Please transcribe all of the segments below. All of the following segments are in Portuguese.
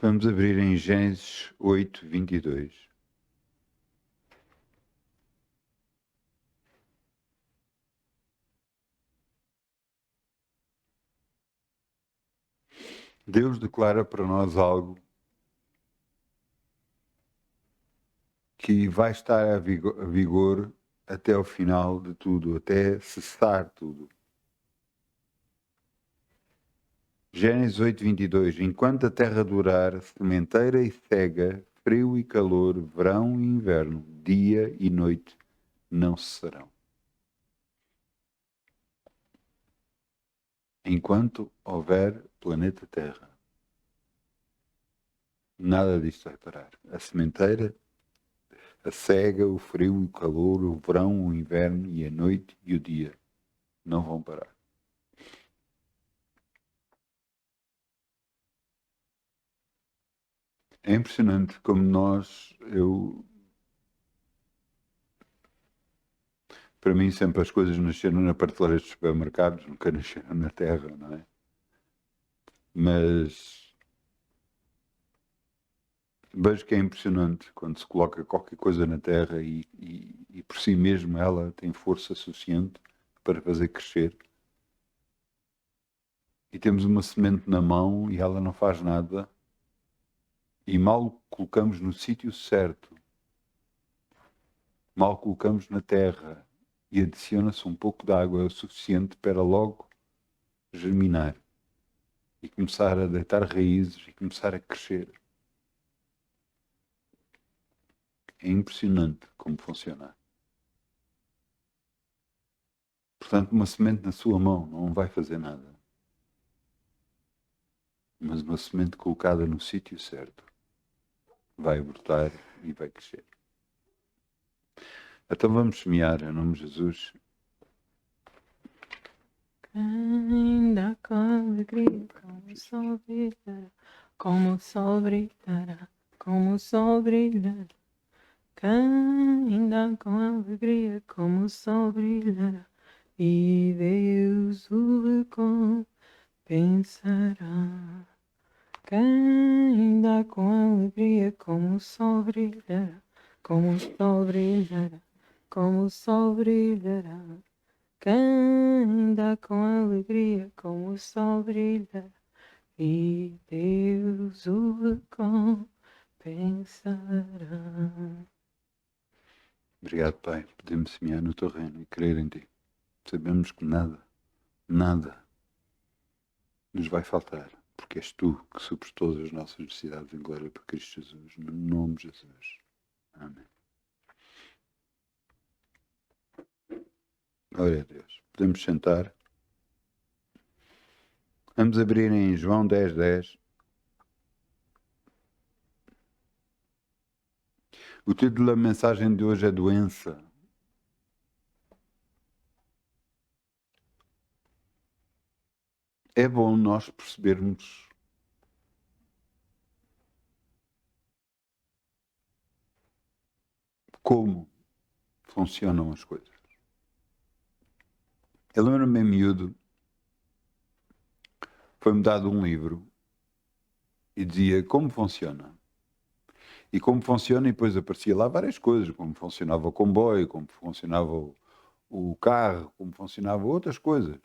Vamos abrir em Gênesis 8, 22. Deus declara para nós algo que vai estar a vigor até o final de tudo, até cessar tudo. Gênesis 8, 22. Enquanto a terra durar, sementeira e cega, frio e calor, verão e inverno, dia e noite não cessarão. Enquanto houver planeta Terra, nada disto vai parar. A sementeira, a cega, o frio e o calor, o verão, o inverno e a noite e o dia não vão parar. É impressionante como para mim sempre as coisas nasceram na prateleira dos supermercados, nunca nasceram na terra, não é? Mas vejo que é impressionante quando se coloca qualquer coisa na terra e por si mesmo ela tem força suficiente para fazer crescer. E temos uma semente na mão e ela não faz nada e mal colocamos no sítio certo, mal colocamos na terra e adiciona-se um pouco de água, é o suficiente para logo germinar e começar a deitar raízes e começar a crescer. É impressionante como funciona. Portanto, uma semente na sua mão não vai fazer nada. Mas uma semente colocada no sítio certo vai brotar e vai crescer. Então vamos semear em nome de Jesus. Ainda com alegria, como o sol brilhará, como o sol brilhará, como o sol brilhará. Ainda com alegria, como o sol brilhará, e Deus o recompensará. Ainda com alegria, como o sol brilhará, como o sol brilhará, como o sol brilhará. Anda com alegria, como o sol brilha, e Deus o recompensará. Obrigado, Pai. Podemos semear no teu reino e crer em ti. Sabemos que nada nos vai faltar, porque és tu que supres todas as nossas necessidades em glória para Cristo Jesus. No nome de Jesus. Amém. Glória a Deus. Podemos sentar. Vamos abrir em João 10, 10. O título da mensagem de hoje é Doença. É bom nós percebermos como funcionam as coisas. Eu lembro-me em miúdo, foi-me dado um livro e dizia como funciona. E como funciona, e depois aparecia lá várias coisas, como funcionava o comboio, como funcionava o carro, como funcionava outras coisas.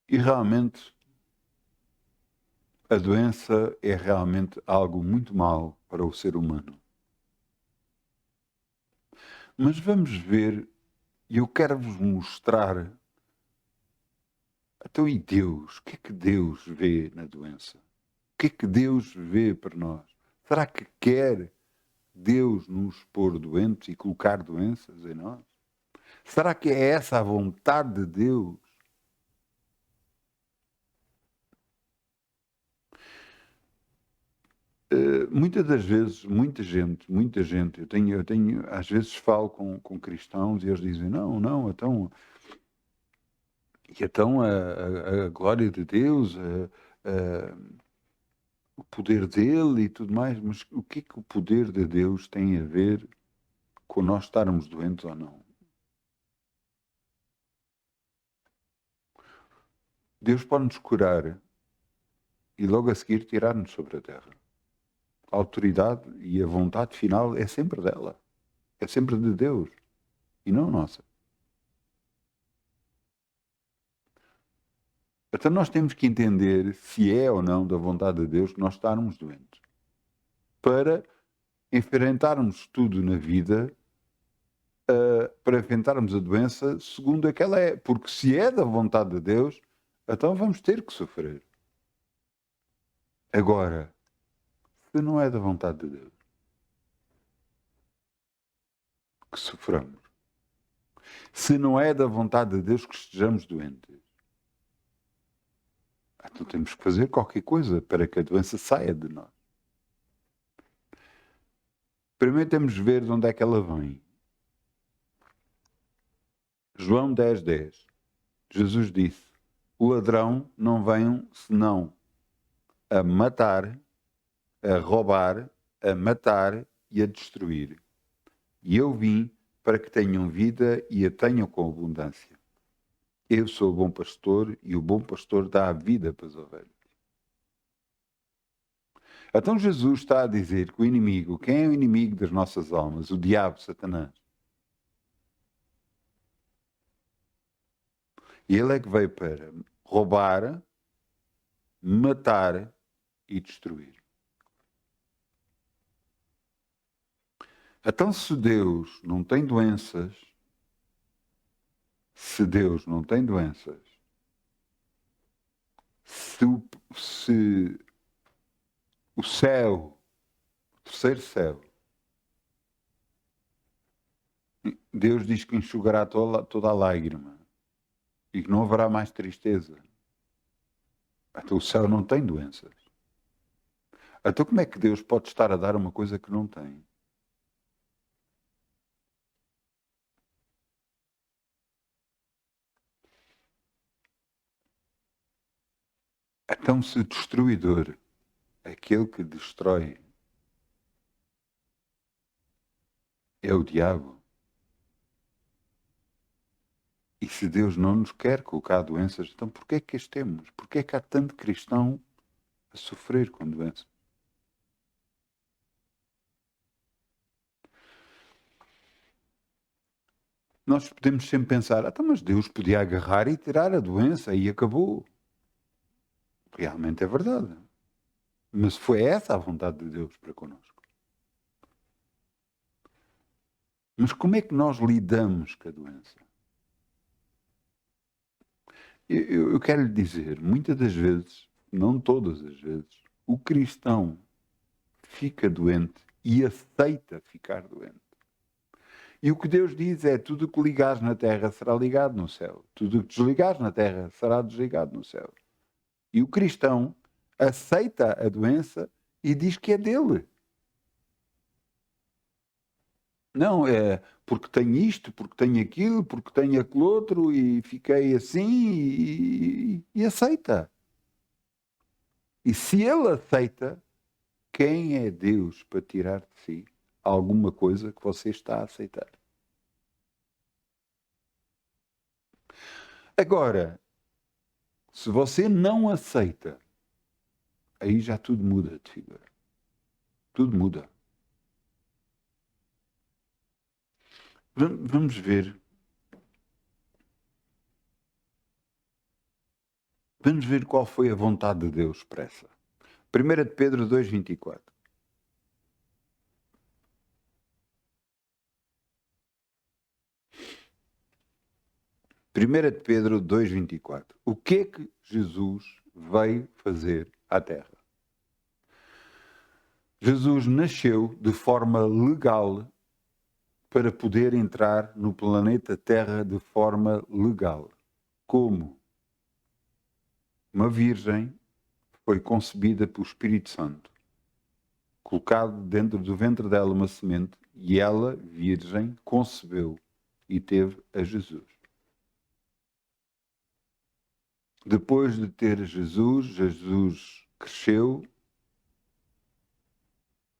E realmente a doença é realmente algo muito mau para o ser humano. Mas vamos ver, e eu quero vos mostrar, então e Deus? O que é que Deus vê na doença? O que é que Deus vê para nós? Será que quer Deus nos pôr doentes e colocar doenças em nós? Será que é essa a vontade de Deus? Muitas das vezes, muita gente, às vezes falo com cristãos e eles dizem, não, então a glória de Deus, o poder dele e tudo mais, mas o que é que o poder de Deus tem a ver com nós estarmos doentes ou não? Deus pode-nos curar e logo a seguir tirar-nos sobre a terra. A autoridade e a vontade final é sempre dela. É sempre de Deus e não nossa. Então nós temos que entender se é ou não da vontade de Deus que nós estarmos doentes. Para enfrentarmos tudo na vida, para enfrentarmos a doença segundo aquela é. Porque se é da vontade de Deus, então vamos ter que sofrer. Agora, se não é da vontade de Deus, que soframos. Se não é da vontade de Deus que estejamos doentes, então temos que fazer qualquer coisa para que a doença saia de nós. Primeiro temos de ver de onde é que ela vem. João 10:10. Jesus disse: o ladrão não vem senão a matar, a roubar, a matar e a destruir. E eu vim para que tenham vida e a tenham com abundância. Eu sou o bom pastor e o bom pastor dá a vida para as ovelhas. Então Jesus está a dizer que o inimigo, quem é o inimigo das nossas almas? O diabo, Satanás. E ele é que veio para roubar, matar e destruir. Então se Deus não tem doenças, se o céu, o terceiro céu, Deus diz que enxugará toda a lágrima e que não haverá mais tristeza. Então o céu não tem doenças. Então como é que Deus pode estar a dar uma coisa que não tem? Então se destruidor, aquele que destrói, é o diabo. E se Deus não nos quer colocar doenças, então porquê é que as temos? Porquê é que há tanto cristão a sofrer com doenças? Nós podemos sempre pensar, então, mas Deus podia agarrar e tirar a doença e acabou. Realmente é verdade. Mas foi essa a vontade de Deus para connosco. Mas como é que nós lidamos com a doença? Eu quero lhe dizer, muitas das vezes, não todas as vezes, o cristão fica doente e aceita ficar doente. E o que Deus diz é, tudo o que ligares na terra será ligado no céu. Tudo o que desligares na terra será desligado no céu. E o cristão aceita a doença e diz que é dele. Não, é porque tenho isto, porque tenho aquilo, porque tenho aquele outro e fiquei assim e aceita. E se ele aceita, quem é Deus para tirar de si alguma coisa que você está a aceitar? Agora, se você não aceita, aí já tudo muda de figura. Tudo muda. Vamos ver. Vamos ver qual foi a vontade de Deus expressa. 1 de Pedro 2:24. Primeira de Pedro 2:24. O que é que Jesus veio fazer à Terra? Jesus nasceu de forma legal para poder entrar no planeta Terra de forma legal. Como? Uma virgem foi concebida pelo Espírito Santo, colocado dentro do ventre dela uma semente, e ela, virgem, concebeu e teve a Jesus. Depois de ter Jesus cresceu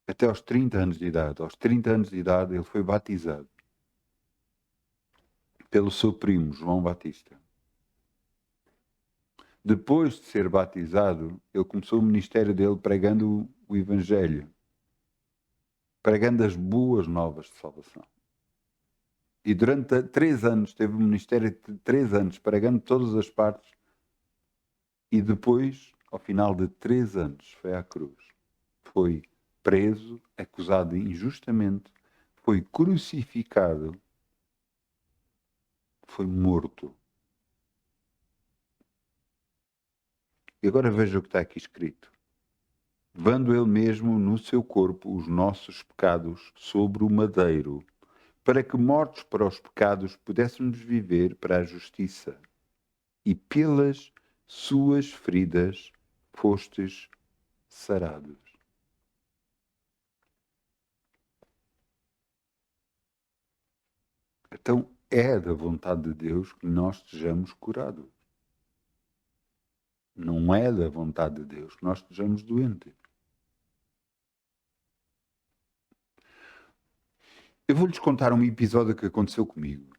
até aos 30 anos de idade. Aos 30 anos de idade ele foi batizado pelo seu primo, João Batista. Depois de ser batizado, ele começou o ministério dele pregando o Evangelho, pregando as boas novas de salvação. E durante 3 anos, teve um ministério de 3 anos, pregando todas as partes, e depois, ao final de 3 anos, foi à cruz. Foi preso, acusado injustamente, foi crucificado, foi morto. E agora veja o que está aqui escrito. Levando ele mesmo no seu corpo os nossos pecados sobre o madeiro, para que, mortos para os pecados, pudéssemos viver para a justiça. E pelas suas feridas fostes sarados. Então é da vontade de Deus que nós estejamos curados. Não é da vontade de Deus que nós estejamos doentes. Eu vou-lhes contar um episódio que aconteceu comigo.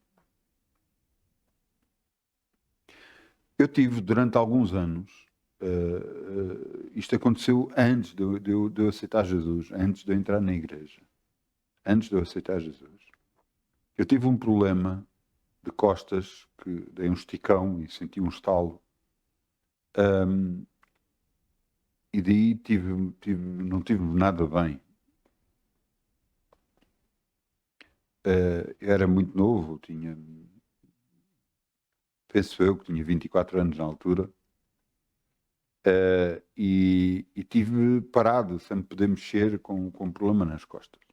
Eu tive durante alguns anos, isto aconteceu antes de eu aceitar Jesus, antes de eu entrar na igreja, antes de eu aceitar Jesus. Eu tive um problema de costas, que dei um esticão e senti um estalo. E daí não tive nada bem. Eu era muito novo, penso eu que tinha 24 anos na altura, e tive parado, sem poder mexer, com um problema nas costas.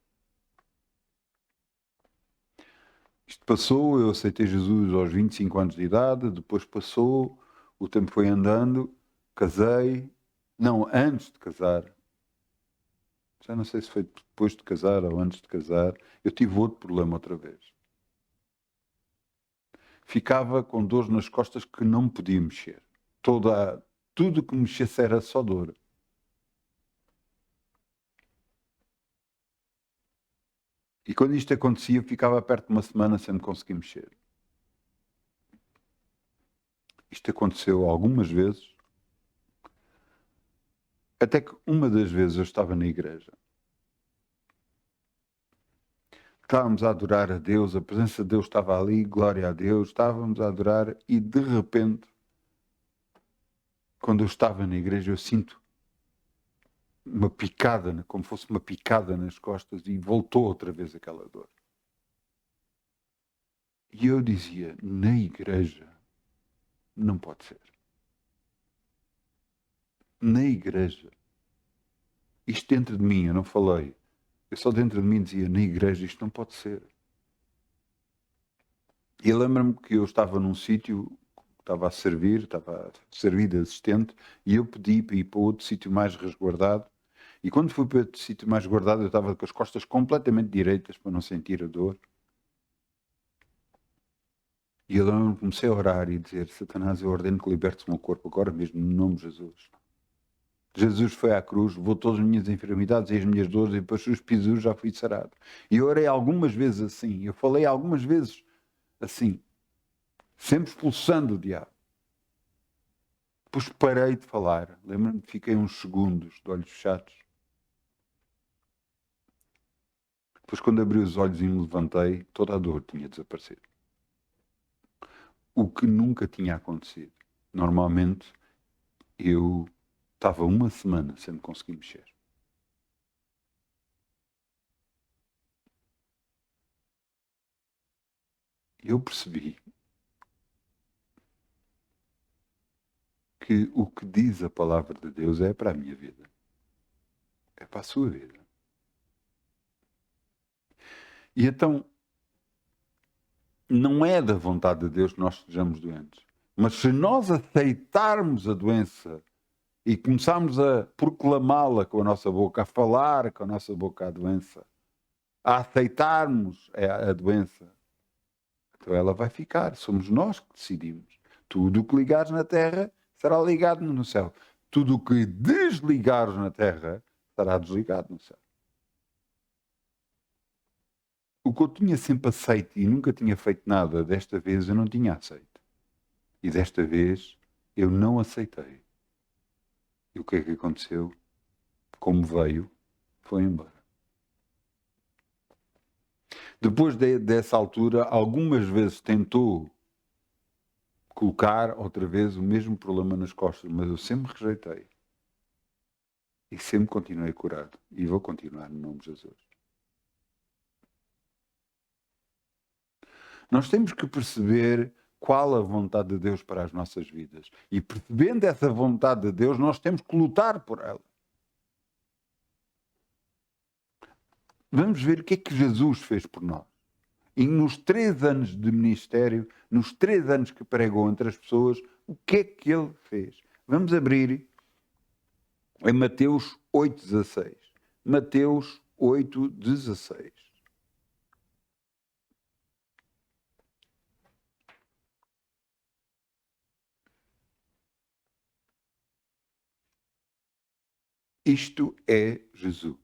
Isto passou, eu aceitei Jesus aos 25 anos de idade, depois passou, o tempo foi andando, casei, não, antes de casar, já não sei se foi depois de casar ou antes de casar, eu tive outro problema outra vez. Ficava com dores nas costas que não podia mexer. Tudo que mexesse era só dor. E quando isto acontecia, ficava perto de uma semana sem me conseguir mexer. Isto aconteceu algumas vezes, até que uma das vezes eu estava na igreja. Estávamos a adorar a Deus, a presença de Deus estava ali, glória a Deus, estávamos a adorar e de repente, quando eu estava na igreja, eu sinto uma picada, como fosse uma picada nas costas, e voltou outra vez aquela dor. E eu dizia, na igreja, não pode ser. Na igreja. Isto dentro de mim, eu não falei. Eu só dentro de mim dizia, na igreja isto não pode ser. E lembro-me que eu estava num sítio, estava a servir de assistente, e eu pedi para ir para outro sítio mais resguardado. E quando fui para outro sítio mais guardado, eu estava com as costas completamente direitas para não sentir a dor. E eu lembro-me, comecei a orar e dizer, Satanás, eu ordeno que libertes o meu corpo agora mesmo, no nome de Jesus. Jesus foi à cruz, levou todas as minhas enfermidades e as minhas dores, e depois os pisos já fui sarado. E eu orei algumas vezes assim, eu falei algumas vezes assim, sempre expulsando o diabo. Depois parei de falar, lembro-me que fiquei uns segundos de olhos fechados. Depois, quando abri os olhos e me levantei, toda a dor tinha desaparecido. O que nunca tinha acontecido. Normalmente, eu estava uma semana sem me conseguir mexer. Eu percebi que o que diz a palavra de Deus é para a minha vida. É para a sua vida. E então, não é da vontade de Deus que nós estejamos doentes. Mas se nós aceitarmos a doença e começarmos a proclamá-la com a nossa boca, a falar com a nossa boca a doença, a aceitarmos a doença, então ela vai ficar. Somos nós que decidimos. Tudo o que ligares na terra será ligado no céu. Tudo o que desligares na terra será desligado no céu. O que eu tinha sempre aceito e nunca tinha feito nada, desta vez eu não tinha aceito. E desta vez Eu não aceitei. E o que é que aconteceu? Como veio, foi embora. Depois dessa altura, algumas vezes tentou colocar outra vez o mesmo problema nas costas, mas eu sempre rejeitei. E sempre continuei curado. E vou continuar no nome de Jesus. Nós temos que perceber qual a vontade de Deus para as nossas vidas. E percebendo essa vontade de Deus, nós temos que lutar por ela. Vamos ver o que é que Jesus fez por nós. E nos 3 anos de ministério, nos 3 anos que pregou entre as pessoas, o que é que ele fez? Vamos abrir em Mateus 8,16. Mateus 8,16. Isto é Jesus.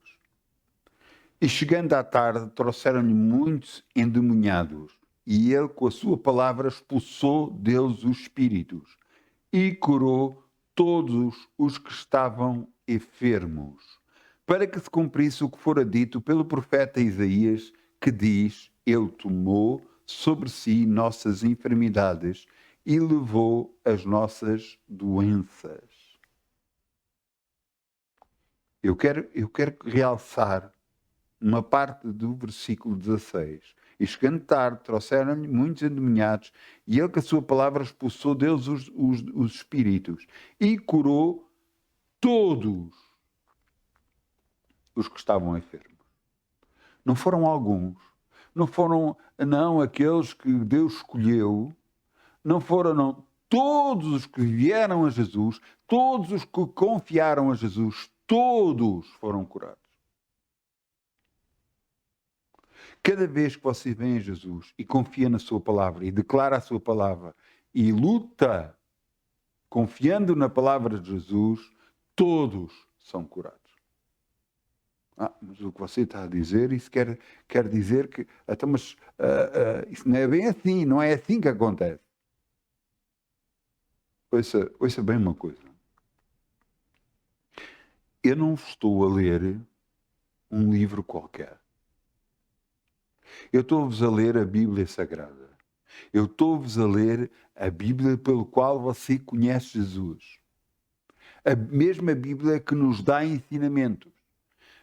E chegando à tarde, trouxeram-lhe muitos endemoniados, e ele, com a sua palavra, expulsou deles os espíritos, e curou todos os que estavam enfermos, para que se cumprisse o que fora dito pelo profeta Isaías, que diz: Ele tomou sobre si nossas enfermidades e levou as nossas doenças. Eu quero realçar uma parte do versículo 16. E chegando tarde, trouxeram-lhe muitos endemoniados, e ele, com a sua palavra, expulsou deles os espíritos, e curou todos os que estavam enfermos. Não foram alguns, não foram, não, aqueles que Deus escolheu, não foram, não. Todos os que vieram a Jesus, todos os que confiaram a Jesus, todos foram curados. Cada vez que você vem a Jesus e confia na sua palavra e declara a sua palavra e luta confiando na palavra de Jesus, todos são curados. Mas o que você está a dizer, isso quer dizer que... Então, mas isso não é bem assim, não é assim que acontece. Ouça bem uma coisa. Eu não estou a ler um livro qualquer. Eu estou-vos a ler a Bíblia Sagrada. Eu estou-vos a ler a Bíblia pelo qual você conhece Jesus. A mesma Bíblia que nos dá ensinamentos.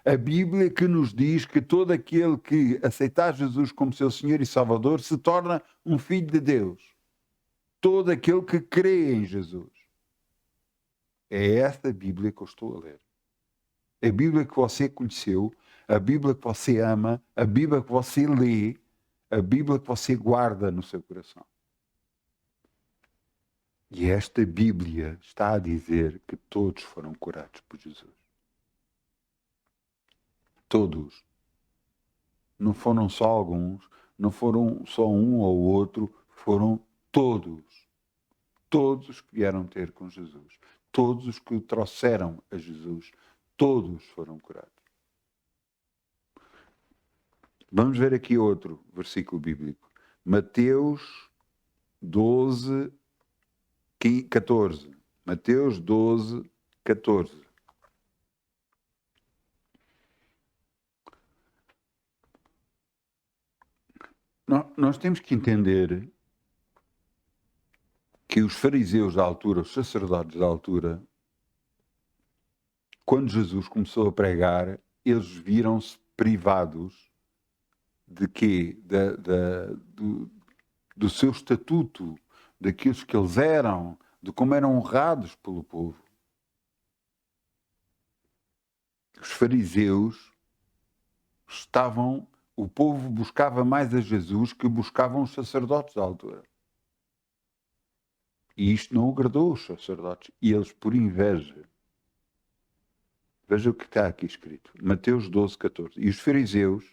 A Bíblia que nos diz que todo aquele que aceitar Jesus como seu Senhor e Salvador se torna um filho de Deus. Todo aquele que crê em Jesus. É esta Bíblia que eu estou a ler. A Bíblia que você conheceu, a Bíblia que você ama, a Bíblia que você lê, a Bíblia que você guarda no seu coração. E esta Bíblia está a dizer que todos foram curados por Jesus. Todos. Não foram só alguns, não foram só um ou outro, foram todos. Todos os que vieram ter com Jesus. Todos os que o trouxeram a Jesus. Todos foram curados. Vamos ver aqui outro versículo bíblico. Mateus 12, 14. Mateus 12, 14. Nós temos que entender que os fariseus da altura, os sacerdotes da altura, quando Jesus começou a pregar, eles viram-se privados de quê? Do seu estatuto, daquilo que eles eram, de como eram honrados pelo povo. Os fariseus o povo buscava mais a Jesus que buscavam os sacerdotes da altura. E isto não agradou os sacerdotes. E eles, por inveja, veja o que está aqui escrito. Mateus 12, 14. E os fariseus,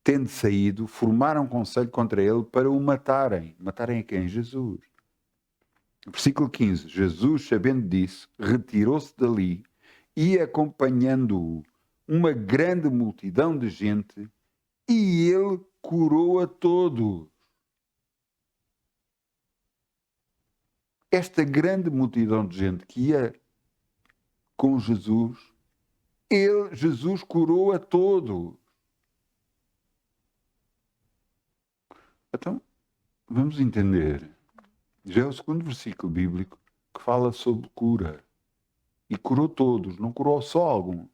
tendo saído, formaram conselho contra ele para o matarem. Matarem a quem? Jesus. Versículo 15. Jesus, sabendo disso, retirou-se dali e, acompanhando-o, uma grande multidão de gente, e ele curou a todos. esta grande multidão de gente que ia com Jesus, Jesus curou a todos. Então, vamos entender. Já é o segundo versículo bíblico que fala sobre cura. E curou todos, não curou só alguns.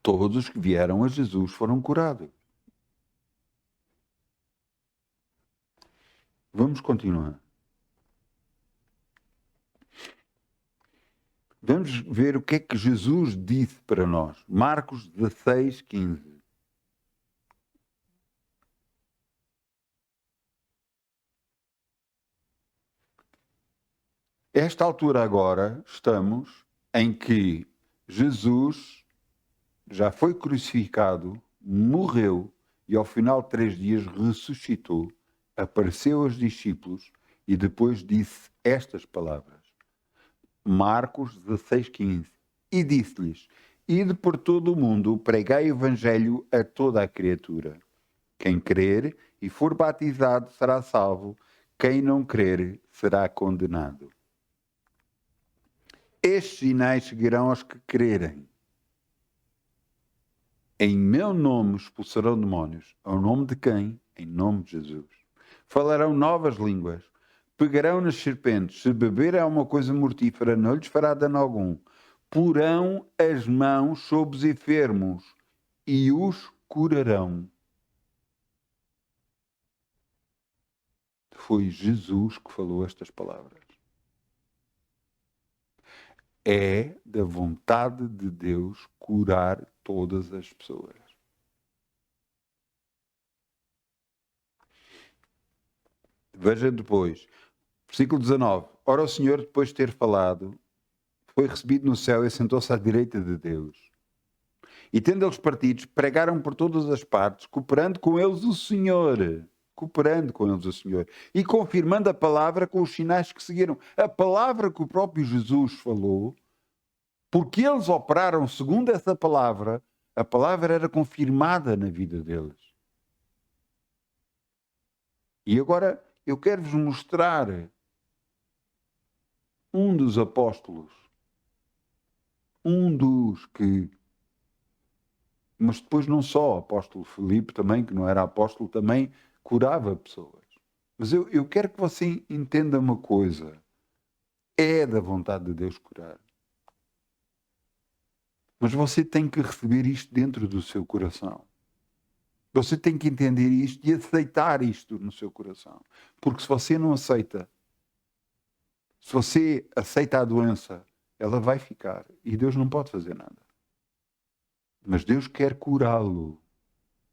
Todos que vieram a Jesus foram curados. Vamos continuar. Vamos ver o que é que Jesus disse para nós. Marcos 16, 15. Esta altura agora estamos em que Jesus já foi crucificado, morreu e ao final de 3 dias ressuscitou, apareceu aos discípulos e depois disse estas palavras. Marcos 16, 15. E disse-lhes, ide por todo o mundo, pregai o evangelho a toda a criatura. Quem crer e for batizado será salvo, quem não crer será condenado. Estes sinais seguirão aos que crerem. Em meu nome expulsarão demónios. Ao nome de quem? Em nome de Jesus. Falarão novas línguas. Pegarão nas serpentes. Se beberem alguma coisa mortífera, não lhes fará dano algum. Porão as mãos sobre os enfermos e os curarão. Foi Jesus que falou estas palavras. É da vontade de Deus curar todas as pessoas. Veja depois, versículo 19. Ora, o Senhor, depois de ter falado, foi recebido no céu e sentou-se à direita de Deus. E tendo eles partidos, pregaram por todas as partes, cooperando com eles o Senhor. Cooperando com eles o Senhor. E confirmando a palavra com os sinais que seguiram. A palavra que o próprio Jesus falou, porque eles operaram segundo essa palavra, a palavra era confirmada na vida deles. E agora eu quero-vos mostrar um dos apóstolos, um dos que... Mas depois não só, o apóstolo Filipe também, que não era apóstolo, também curava pessoas. Mas eu quero que você entenda uma coisa. É da vontade de Deus curar. Mas você tem que receber isto dentro do seu coração. Você tem que entender isto e aceitar isto no seu coração. Porque se você não aceita, se você aceita a doença, ela vai ficar. E Deus não pode fazer nada. Mas Deus quer curá-lo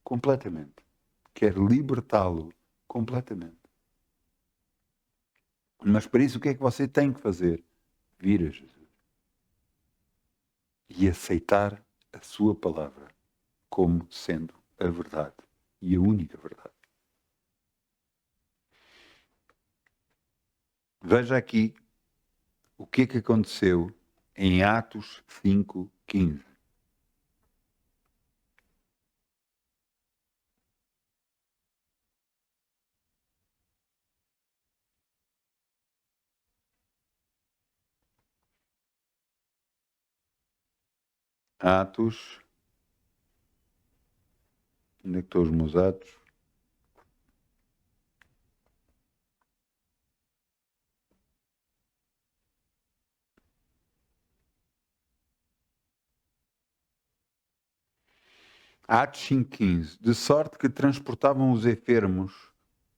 completamente. Quer libertá-lo completamente. Mas para isso o que é que você tem que fazer? Vir a Jesus. E aceitar a sua palavra como sendo a verdade e a única verdade. Veja aqui o que é que aconteceu em Atos 5:15. Atos, onde é que estão os meus Atos? Atos 5:15. De sorte que transportavam os enfermos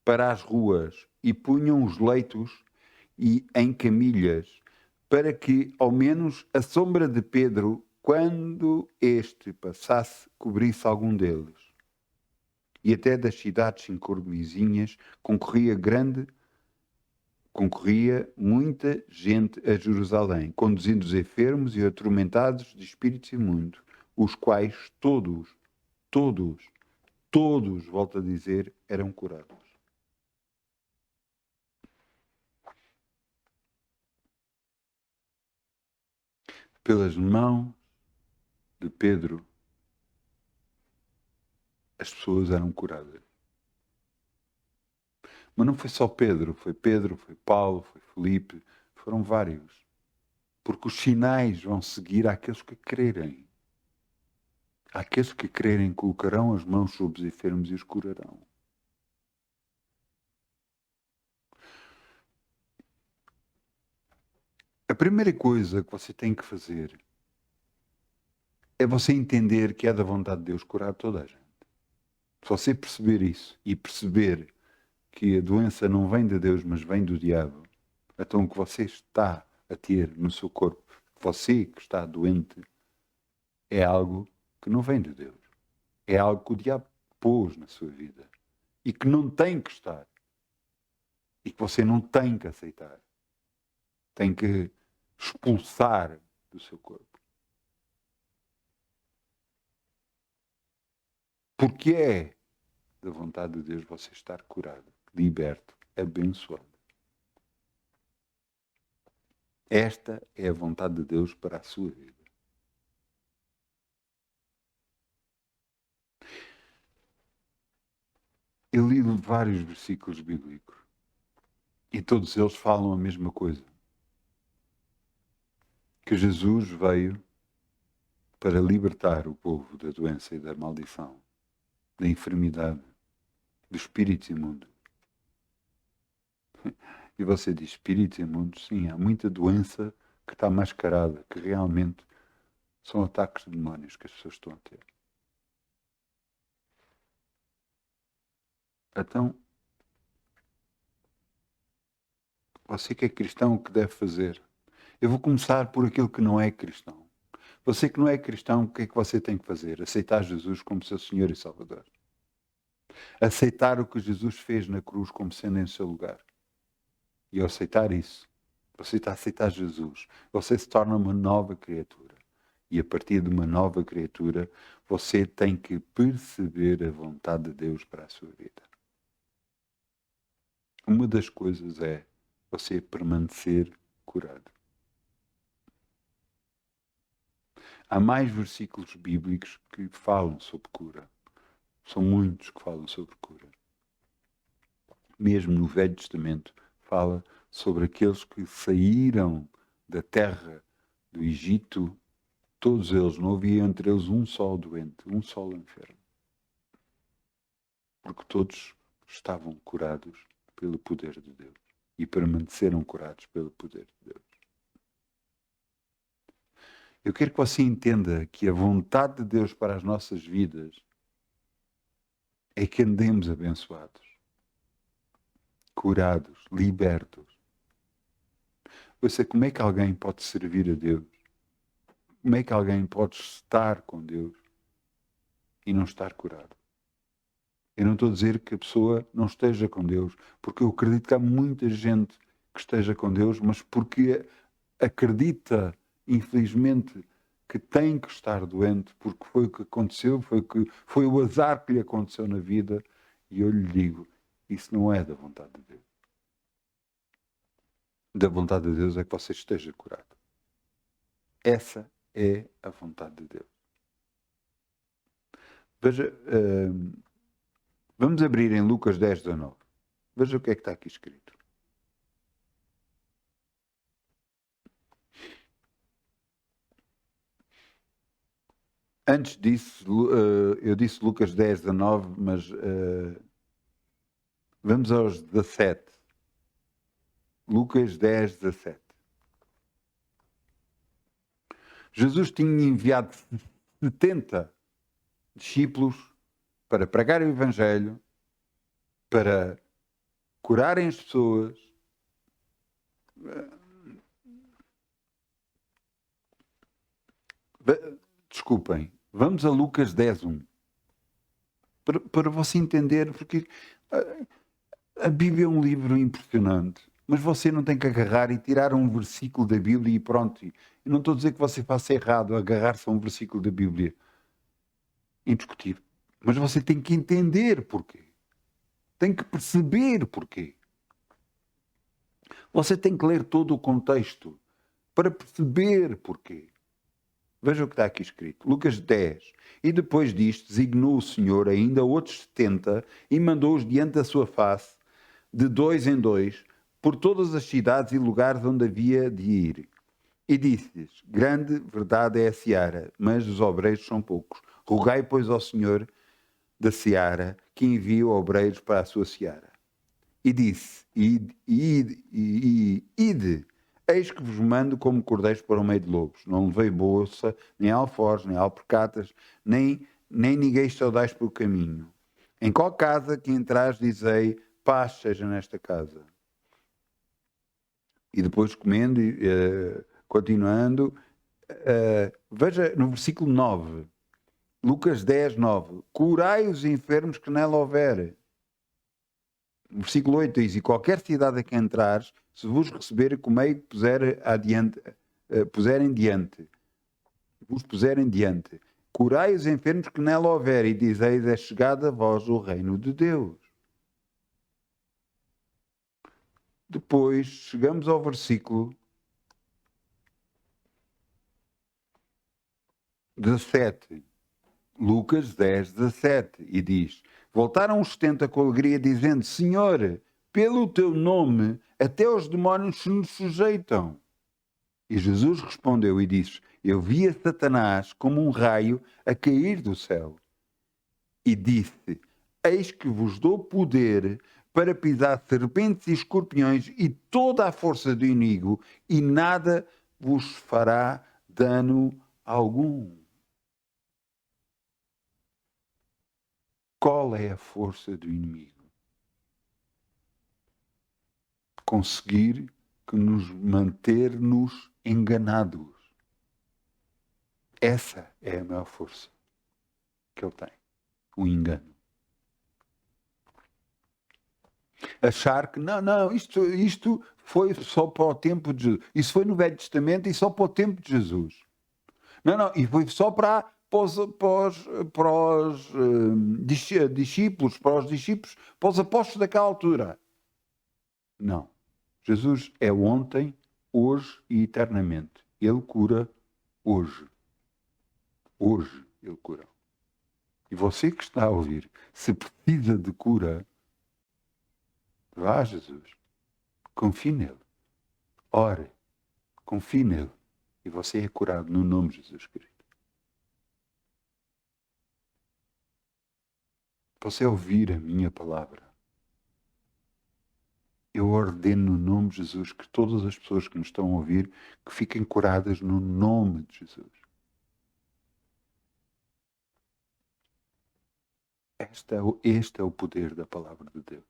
para as ruas e punham os leitos e em camilhas, para que ao menos a sombra de Pedro, quando este passasse, cobrisse algum deles. E até das cidades circunvizinhas concorria muita gente a Jerusalém, conduzindo os enfermos e atormentados de espíritos imundos, os quais todos, volto a dizer, eram curados. Pelas mãos de Pedro, as pessoas eram curadas. Mas não foi só Pedro, foi Paulo, foi Filipe, foram vários. Porque os sinais vão seguir àqueles que crerem. Aqueles que crerem colocarão as mãos sobre os enfermos e os curarão. A primeira coisa que você tem que fazer é você entender que é da vontade de Deus curar toda a gente. Se você perceber isso e perceber que a doença não vem de Deus, mas vem do diabo, então o que você está a ter no seu corpo, você que está doente, é algo que não vem de Deus. É algo que o diabo pôs na sua vida e que não tem que estar. E que você não tem que aceitar. Tem que expulsar do seu corpo. Porque é da vontade de Deus você estar curado, liberto, abençoado. Esta é a vontade de Deus para a sua vida. Eu li vários versículos bíblicos e todos eles falam a mesma coisa. Que Jesus veio para libertar o povo da doença e da maldição, da enfermidade, do espírito imundo. E você diz, espírito imundo? Sim, há muita doença que está mascarada, que realmente são ataques de demónios que as pessoas estão a ter. Então, você que é cristão, o que deve fazer? Eu vou começar por aquilo que não é cristão. Você que não é cristão, o que é que você tem que fazer? Aceitar Jesus como seu Senhor e Salvador. Aceitar o que Jesus fez na cruz como sendo em seu lugar. E ao aceitar isso, você está a aceitar Jesus, você se torna uma nova criatura. E a partir de uma nova criatura, você tem que perceber a vontade de Deus para a sua vida. Uma das coisas é você permanecer curado. Há mais versículos bíblicos que falam sobre cura. São muitos que falam sobre cura. Mesmo no Velho Testamento, fala sobre aqueles que saíram da terra do Egito, todos eles, não havia entre eles um só doente, um só enfermo. Porque todos estavam curados pelo poder de Deus e permaneceram curados pelo poder de Deus. Eu quero que você entenda que a vontade de Deus para as nossas vidas é que andemos abençoados, curados, libertos. Você, como é que alguém pode servir a Deus? Como é que alguém pode estar com Deus e não estar curado? Eu não estou a dizer que a pessoa não esteja com Deus, porque eu acredito que há muita gente que esteja com Deus, mas porque acredita, infelizmente, que tem que estar doente, porque foi o que aconteceu, foi o azar que lhe aconteceu na vida, e eu lhe digo, isso não é da vontade de Deus. Da vontade de Deus é que você esteja curado. Essa é a vontade de Deus. Veja, vamos abrir em Lucas 10:19. Veja o que é que está aqui escrito. Antes disso, eu disse Lucas 10:19, mas vamos aos 17. Lucas 10:17. Jesus tinha enviado 70 discípulos para pregar o Evangelho, para curarem as pessoas. Desculpem, vamos a Lucas 10:1. Para você entender, porque a Bíblia é um livro impressionante, mas você não tem que agarrar e tirar um versículo da Bíblia e pronto. Eu não estou a dizer que você faça errado agarrar-se a um versículo da Bíblia. Indiscutível. Mas você tem que entender porquê. Tem que perceber porquê. Você tem que ler todo o contexto para perceber porquê. Veja o que está aqui escrito. Lucas 10. E depois disto, designou o Senhor ainda outros 70 e mandou-os diante da sua face, de 2 em 2, por todas as cidades e lugares onde havia de ir. E disse-lhes: grande verdade é a seara, mas os obreiros são poucos. Rogai, pois, ao Senhor da seara que envie obreiros para a sua seara. E disse: ide, eis que vos mando como cordeiros para o meio de lobos. Não levei bolsa, nem alforjes, nem alpercatas, nem ninguém saudais pelo caminho. Em qual casa que entrares, dizei: paz seja nesta casa. E depois comendo, continuando, veja no versículo 9, Lucas 10, 9. Curai os enfermos que nela houver. No versículo 8 diz: e qualquer cidade a que entrares, se vos receber, comei que vos puserem diante. Curai os enfermos que nela houver, e dizeis: é chegado a vós o reino de Deus. Depois chegamos ao versículo 17. Lucas 10, 17. E diz: voltaram os 70 com alegria, dizendo: Senhor, pelo teu nome, até os demónios se nos sujeitam. E Jesus respondeu e disse: eu via Satanás como um raio a cair do céu. E disse: eis que vos dou poder para pisar serpentes e escorpiões e toda a força do inimigo, e nada vos fará dano algum. Qual é a força do inimigo? Conseguir que nos manter-nos enganados. Essa é a maior força que ele tem. O engano. Achar que isto foi só para o tempo de Jesus. Isso foi no Velho Testamento e só para o tempo de Jesus. E foi só para os discípulos, para os apóstolos daquela altura. Não. Jesus é ontem, hoje e eternamente. Ele cura hoje. Hoje ele cura. E você que está a ouvir, se precisa de cura, vá a Jesus. Confie nele. Ore. Confie nele. E você é curado no nome de Jesus Cristo. Você ouvir a minha palavra. Eu ordeno no nome de Jesus que todas as pessoas que me estão a ouvir que fiquem curadas no nome de Jesus. Este é o poder da palavra de Deus.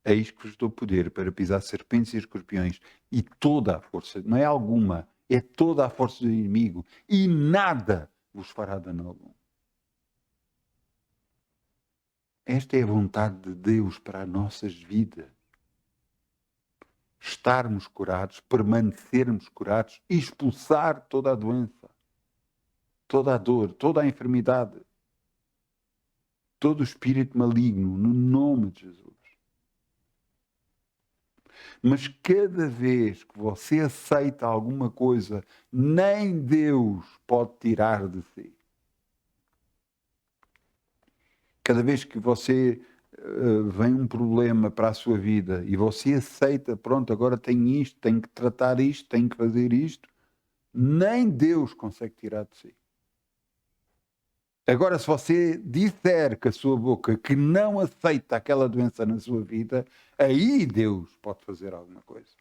Eis que vos dou poder para pisar serpentes e escorpiões e toda a força, não é alguma, é toda a força do inimigo, e nada vos fará dano algum. Esta é a vontade de Deus para as nossas vidas. Estarmos curados, permanecermos curados, expulsar toda a doença, toda a dor, toda a enfermidade, todo o espírito maligno, no nome de Jesus. Mas cada vez que você aceita alguma coisa, nem Deus pode tirar de si. Cada vez que você vem um problema para a sua vida e você aceita, pronto, agora tenho isto, tenho que tratar isto, tenho que fazer isto, nem Deus consegue tirar de si. Agora, se você disser com a sua boca que não aceita aquela doença na sua vida, aí Deus pode fazer alguma coisa.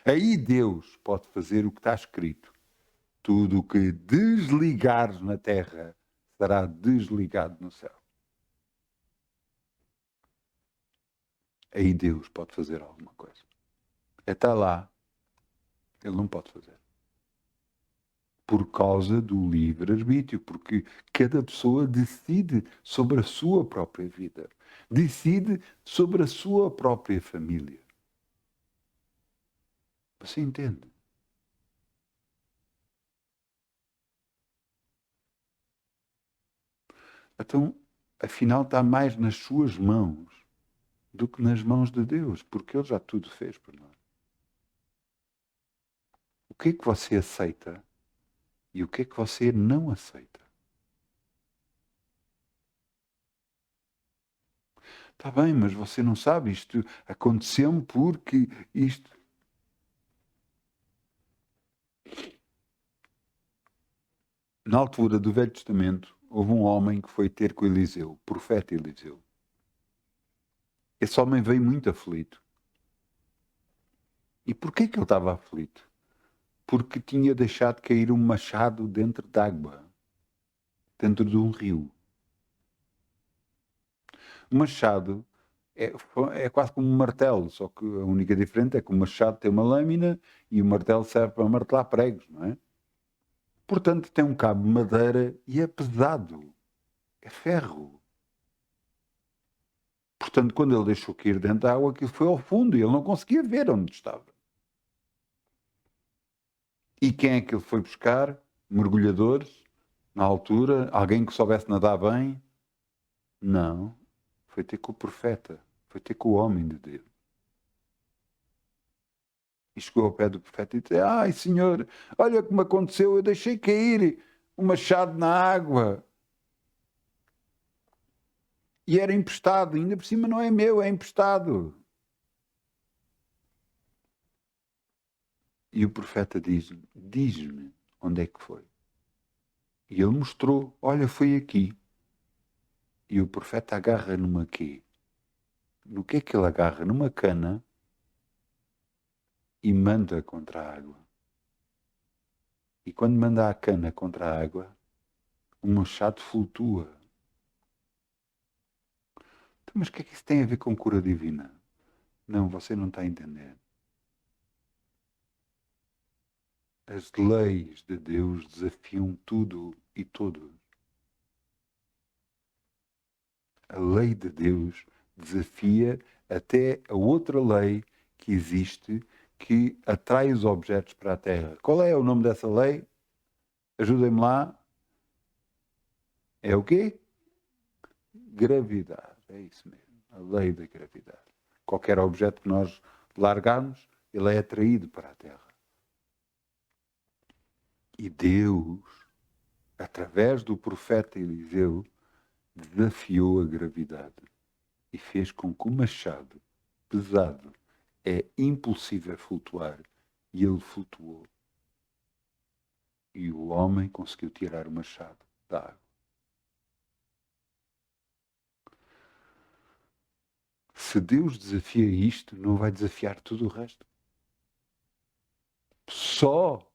Aí Deus pode fazer o que está escrito. Tudo o que desligares na terra será desligado no céu. Aí Deus pode fazer alguma coisa. Até lá, Ele não pode fazer. Por causa do livre-arbítrio, porque cada pessoa decide sobre a sua própria vida. Decide sobre a sua própria família. Você entende? Então, afinal, está mais nas suas mãos do que nas mãos de Deus, porque Ele já tudo fez por nós. O que é que você aceita e o que é que você não aceita? Está bem, mas você não sabe, isto aconteceu-me porque isto... Na altura do Velho Testamento, houve um homem que foi ter com Eliseu, o profeta Eliseu. Esse homem veio muito aflito. E porquê que ele estava aflito? Porque tinha deixado cair um machado dentro d'água, dentro de um rio. O machado é quase como um martelo, só que a única diferença é que o machado tem uma lâmina e o martelo serve para martelar pregos, não é? Portanto, tem um cabo de madeira e é pesado. É ferro. Portanto, quando ele deixou cair dentro da água, aquilo foi ao fundo e ele não conseguia ver onde estava. E quem é que ele foi buscar? Mergulhadores, na altura, alguém que soubesse nadar bem? Não. Foi ter com o profeta. Foi ter com o homem de Deus. E chegou ao pé do profeta e disse: ai, senhor, olha como aconteceu, eu deixei cair o machado na água. E era emprestado, ainda por cima não é meu, é emprestado. E o profeta diz-me: diz-me onde é que foi. E ele mostrou: olha, foi aqui. E o profeta agarra numa quê? No que é que ele agarra? Numa cana e manda contra a água. E quando manda a cana contra a água, o machado flutua. Então, mas o que é que isso tem a ver com cura divina? Não, você não está a entender. As leis de Deus desafiam tudo e todos. A lei de Deus desafia até a outra lei que existe que atrai os objetos para a Terra. Qual é o nome dessa lei? Ajudem-me lá. É o quê? Gravidade. É isso mesmo. A lei da gravidade. Qualquer objeto que nós largarmos, ele é atraído para a Terra. E Deus, através do profeta Eliseu, desafiou a gravidade e fez com que o machado pesado é impulsivo a flutuar e ele flutuou. E o homem conseguiu tirar o machado da água. Se Deus desafia isto, não vai desafiar tudo o resto. Só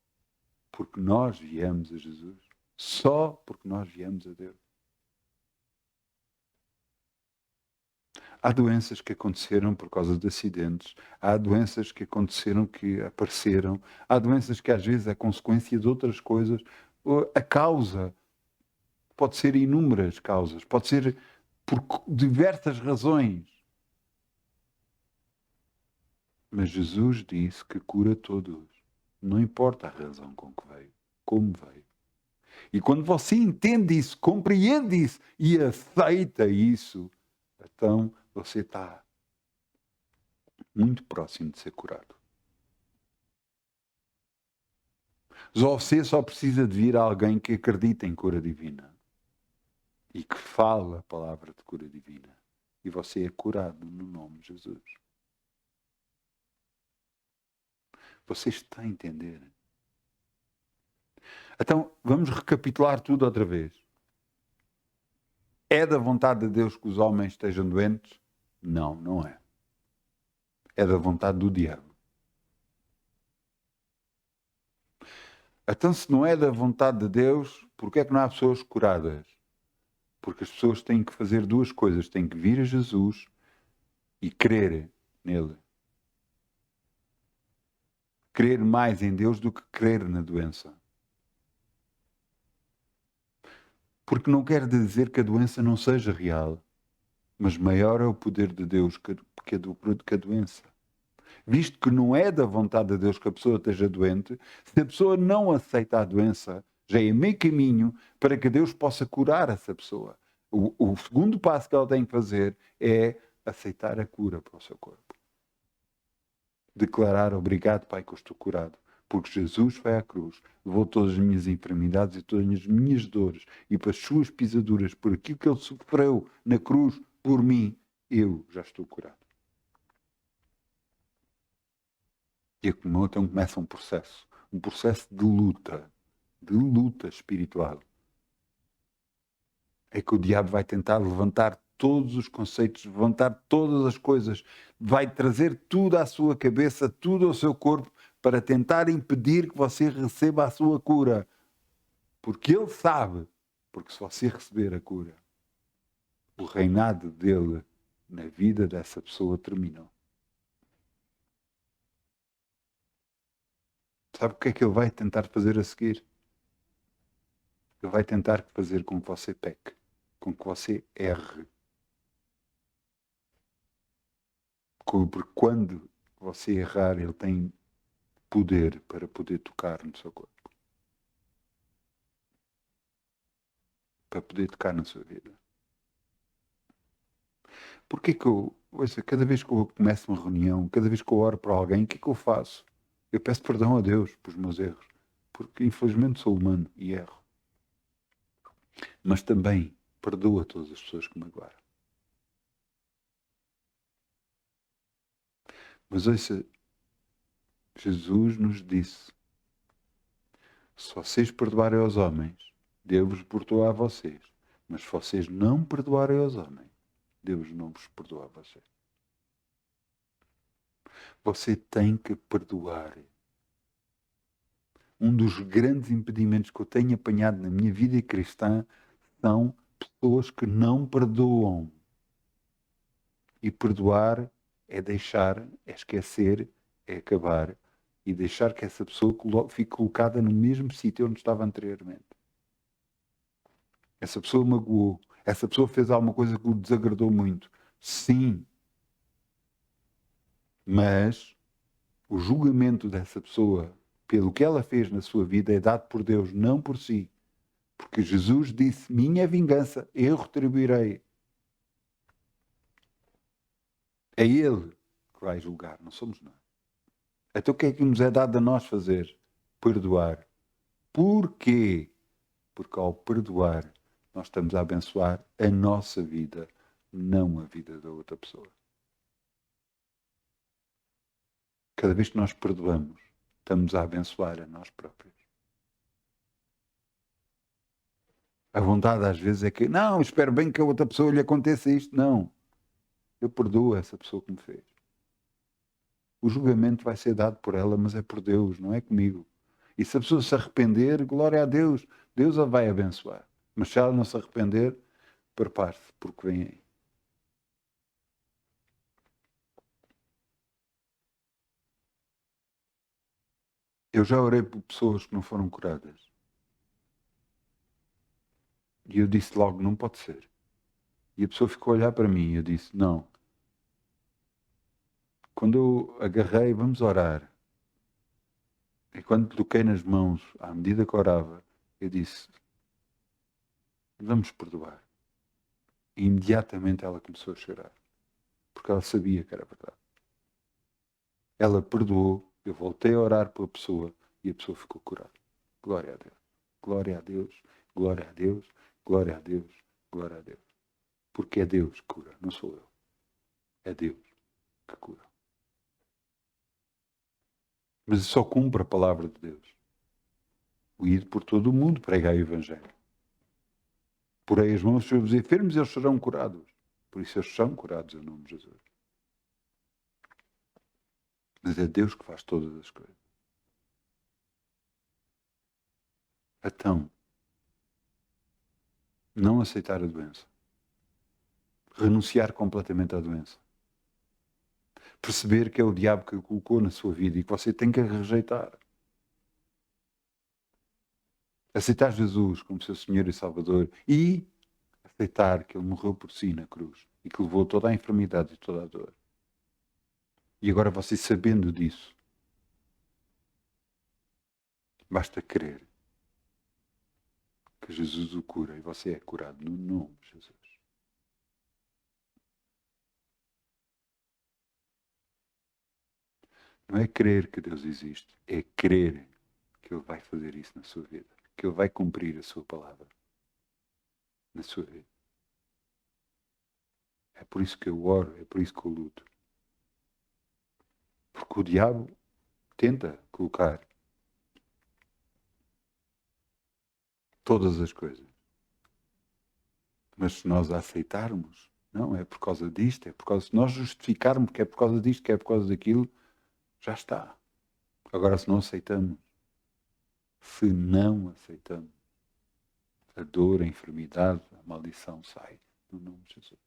porque nós viemos a Jesus. Só porque nós viemos a Deus. Há doenças que aconteceram por causa de acidentes. Há doenças que aconteceram, que apareceram. Há doenças que às vezes é consequência de outras coisas. A causa pode ser inúmeras causas. Pode ser por diversas razões. Mas Jesus disse que cura todos. Não importa a razão com que veio, como veio. E quando você entende isso, compreende isso e aceita isso, então você está muito próximo de ser curado. Você só precisa de vir a alguém que acredita em cura divina e que fala a palavra de cura divina. E você é curado no nome de Jesus. Você está a entender? Então, vamos recapitular tudo outra vez. É da vontade de Deus que os homens estejam doentes? Não, não é. É da vontade do diabo. Então, se não é da vontade de Deus, por que é que não há pessoas curadas? Porque as pessoas têm que fazer duas coisas. Têm que vir a Jesus e crer nele. Crer mais em Deus do que crer na doença. Porque não quer dizer que a doença não seja real, mas maior é o poder de Deus que a doença. Visto que não é da vontade de Deus que a pessoa esteja doente, se a pessoa não aceita a doença, já é meio caminho para que Deus possa curar essa pessoa. O segundo passo que ela tem que fazer é aceitar a cura para o seu corpo. Declarar: obrigado, Pai, que eu estou curado. Porque Jesus foi à cruz, levou todas as minhas enfermidades e todas as minhas dores, e para as suas pisaduras, por aquilo que ele sofreu na cruz por mim, eu já estou curado. E então começa um processo de luta espiritual. É que o diabo vai tentar levantar todos os conceitos, levantar todas as coisas, vai trazer tudo à sua cabeça, tudo ao seu corpo, para tentar impedir que você receba a sua cura. Porque ele sabe, porque se você receber a cura, o reinado dele na vida dessa pessoa terminou. Sabe o que é que ele vai tentar fazer a seguir? Ele vai tentar fazer com que você peque, com que você erre. Porque quando você errar, ele tem poder para poder tocar no seu corpo. Para poder tocar na sua vida. Porquê que cada vez que eu começo uma reunião, cada vez que eu oro para alguém, o que é que eu faço? Eu peço perdão a Deus pelos meus erros. Porque infelizmente sou humano e erro. Mas também perdoo a todas as pessoas que me magoaram. Mas ouça, Jesus nos disse, se vocês perdoarem aos homens, Deus vos perdoa a vocês. Mas se vocês não perdoarem aos homens, Deus não vos perdoa a vocês. Você tem que perdoar. Um dos grandes impedimentos que eu tenho apanhado na minha vida cristã são pessoas que não perdoam. E perdoar é deixar, é esquecer, é acabar e deixar que essa pessoa fique colocada no mesmo sítio onde estava anteriormente. Essa pessoa magoou, essa pessoa fez alguma coisa que o desagradou muito. Sim, mas o julgamento dessa pessoa pelo que ela fez na sua vida é dado por Deus, não por si. Porque Jesus disse, minha vingança, eu retribuirei. É Ele que vai julgar, não somos nós. Então o que é que nos é dado a nós fazer? Perdoar. Porquê? Porque ao perdoar, nós estamos a abençoar a nossa vida, não a vida da outra pessoa. Cada vez que nós perdoamos, estamos a abençoar a nós próprios. A vontade às vezes é que, não, espero bem que a outra pessoa lhe aconteça isto. Não. Eu perdoo essa pessoa que me fez. O julgamento vai ser dado por ela, mas é por Deus, não é comigo. E se a pessoa se arrepender, glória a Deus, Deus a vai abençoar. Mas se ela não se arrepender, prepare-se, porque vem aí. Eu já orei por pessoas que não foram curadas. E eu disse logo, não pode ser. E a pessoa ficou a olhar para mim e eu disse, não. Quando eu agarrei, vamos orar. E quando toquei nas mãos, à medida que orava, eu disse, vamos perdoar. E imediatamente ela começou a chorar. Porque ela sabia que era verdade. Ela perdoou, eu voltei a orar pela pessoa e a pessoa ficou curada. Glória a Deus. Glória a Deus. Glória a Deus. Glória a Deus. Glória a Deus. Porque é Deus que cura, não sou eu. É Deus que cura. Mas eu só cumpro a palavra de Deus. O ir por todo o mundo pregar o Evangelho. Porei as mãos sobre os enfermos e eles serão curados. Por isso eles são curados em nome de Jesus. Mas é Deus que faz todas as coisas. Então, não aceitar a doença. Renunciar completamente à doença. Perceber que é o diabo que o colocou na sua vida e que você tem que rejeitar. Aceitar Jesus como seu Senhor e Salvador e aceitar que Ele morreu por si na cruz e que levou toda a enfermidade e toda a dor. E agora você sabendo disso, basta crer que Jesus o cura e você é curado no nome de Jesus. Não é crer que Deus existe, é crer que Ele vai fazer isso na sua vida, que Ele vai cumprir a sua palavra na sua vida. É por isso que eu oro, é por isso que eu luto. Porque o diabo tenta colocar todas as coisas. Mas se nós a aceitarmos, não, é por causa disto, é por causa, se nós justificarmos que é por causa disto, que é por causa daquilo, já está. Agora se não aceitamos, a dor, a enfermidade, a maldição sai, no nome de Jesus.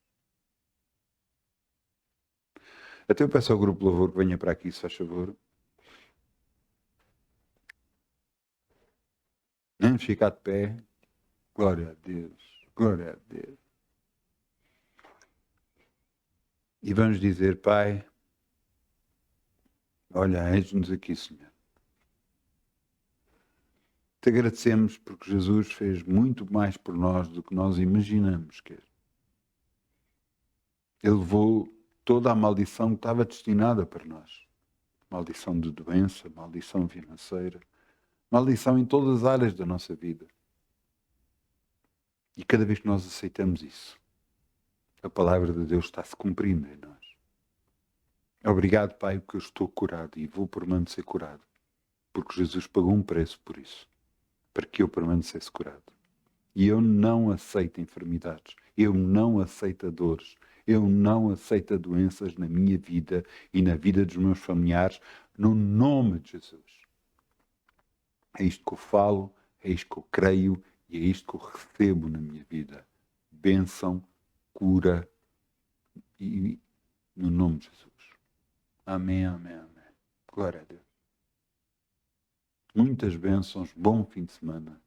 Até eu peço ao grupo de louvor que venha para aqui, se faz favor. Vamos ficar de pé. Glória a Deus, glória a Deus. E vamos dizer, Pai, olha, eis-nos aqui, Senhor. Te agradecemos porque Jesus fez muito mais por nós do que nós imaginamos que era. Ele levou toda a maldição que estava destinada para nós. Maldição de doença, maldição financeira, maldição em todas as áreas da nossa vida. E cada vez que nós aceitamos isso, a palavra de Deus está se cumprindo em nós. Obrigado, Pai, porque eu estou curado e vou permanecer curado. Porque Jesus pagou um preço por isso, para que eu permanecesse curado. E eu não aceito enfermidades, eu não aceito dores, eu não aceito doenças na minha vida e na vida dos meus familiares, no nome de Jesus. É isto que eu falo, é isto que eu creio e é isto que eu recebo na minha vida. Bênção, cura e no nome de Jesus. Amém, amém, amém. Glória a Deus. Muitas bênçãos, bom fim de semana.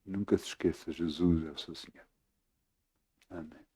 Nunca se esqueça, Jesus é o seu Senhor. Amém.